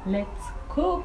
Let's cook.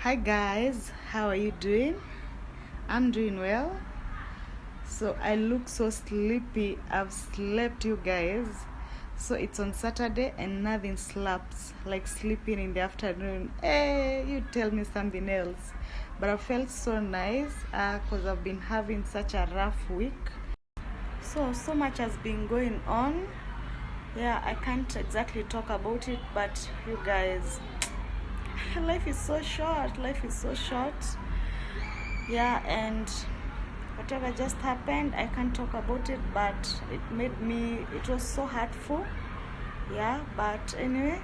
Hi guys, how are you doing? I'm doing well. So I look so sleepy. I've slept, you guys. So it's on Saturday and nothing slaps like sleeping in the afternoon. Hey, you tell me something else. But I felt so nice because I've been having such a rough week. So much has been going on. Yeah, I can't exactly talk about it, but you guys, life is so short. Life is so short. Yeah, and whatever just happened, I can't talk about it, but it was so hurtful. Yeah, but anyway,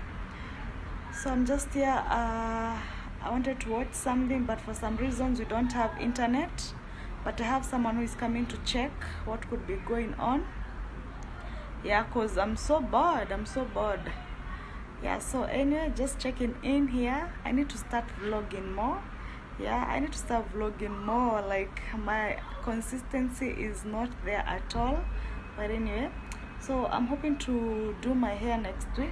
so I'm just here. I wanted to watch something, but for some reasons we don't have internet, but I have someone who is coming to check what could be going on. Yeah, because I'm so bored. Yeah, so anyway, just checking in here. I need to start vlogging more. Yeah, I need to start vlogging more. Like, my consistency is not there at all. But anyway, so I'm hoping to do my hair next week.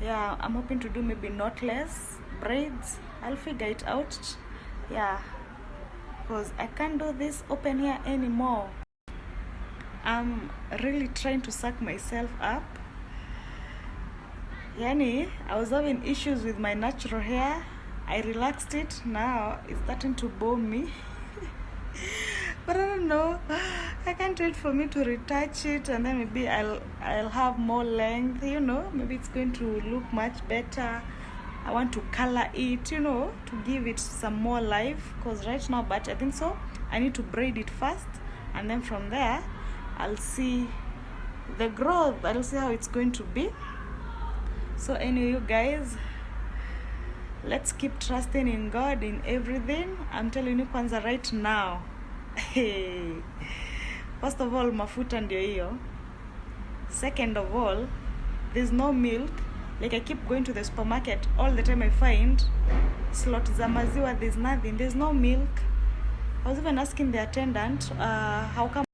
Yeah, I'm hoping to do maybe knotless braids. I'll figure it out. Yeah, because I can't do this open hair anymore. I'm really trying to suck myself up. Yani, I was having issues with my natural hair. I relaxed it. Now it's starting to bore me. But I don't know. I can't wait for me to retouch it, and then maybe I'll have more length. You know, maybe it's going to look much better. I want to color it, you know, to give it some more life. Because right now, but I think so, I need to braid it first, and then from there, I'll see the growth. I'll see how it's going to be. So anyway, you guys, let's keep trusting in God in everything. I'm telling you, kwanza right now. Hey. First of all, mafuta ndio hiyo. Second of all, there's no milk. Like, I keep going to the supermarket all the time. I find slot za maziwa, there's nothing. There's no milk. I was even asking the attendant, how come.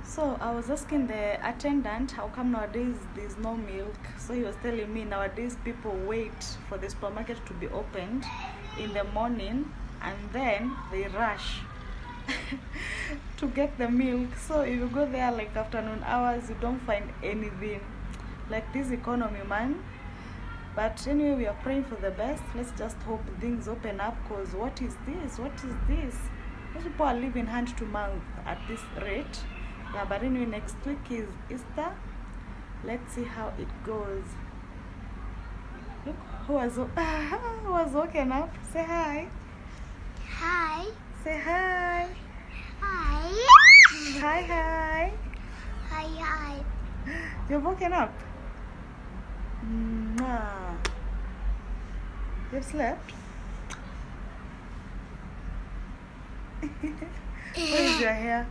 So I was asking the attendant, how come nowadays there's no milk? So he was telling me nowadays people wait for the supermarket to be opened in the morning, and then they rush to get the milk. So if you go there like afternoon hours, you don't find anything. Like, this economy, man. But anyway, we are praying for the best. Let's just hope things open up, because what is this? Those people are living hand to mouth at this rate. Yeah, but anyway, next week is Easter. Let's see how it goes. Look, who was woken up? Say hi. Hi. Say hi. Hi. Hi, hi. Hi. You're woken up? Mwah. You've slept? Where is your hair?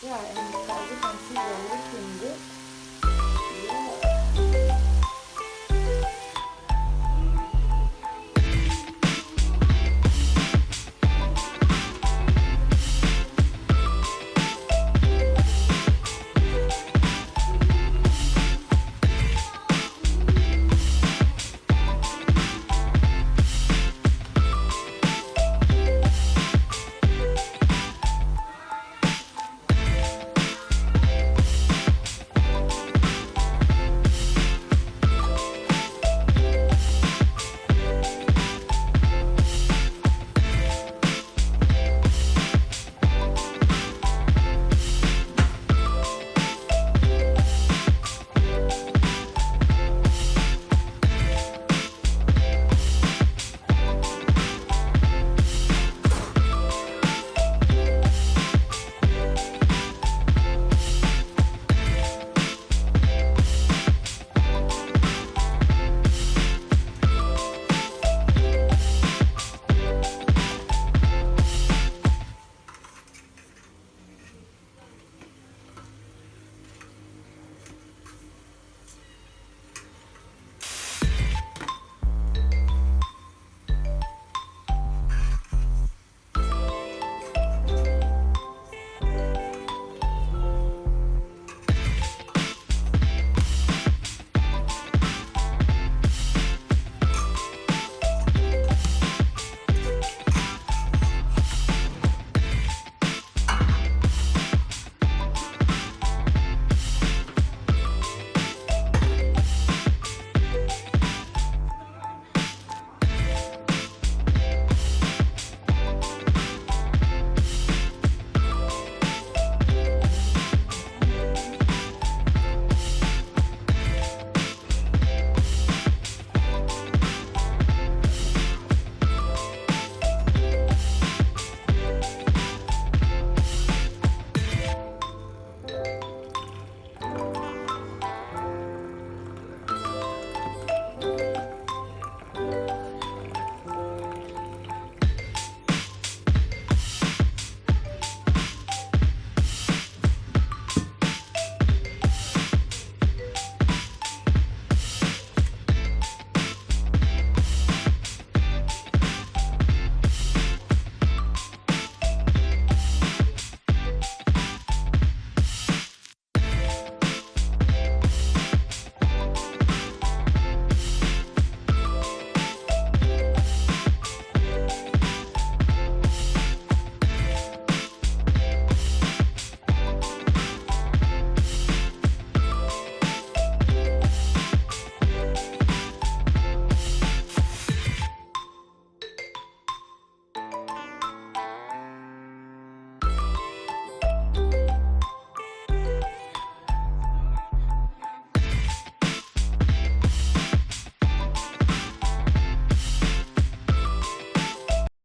Yeah,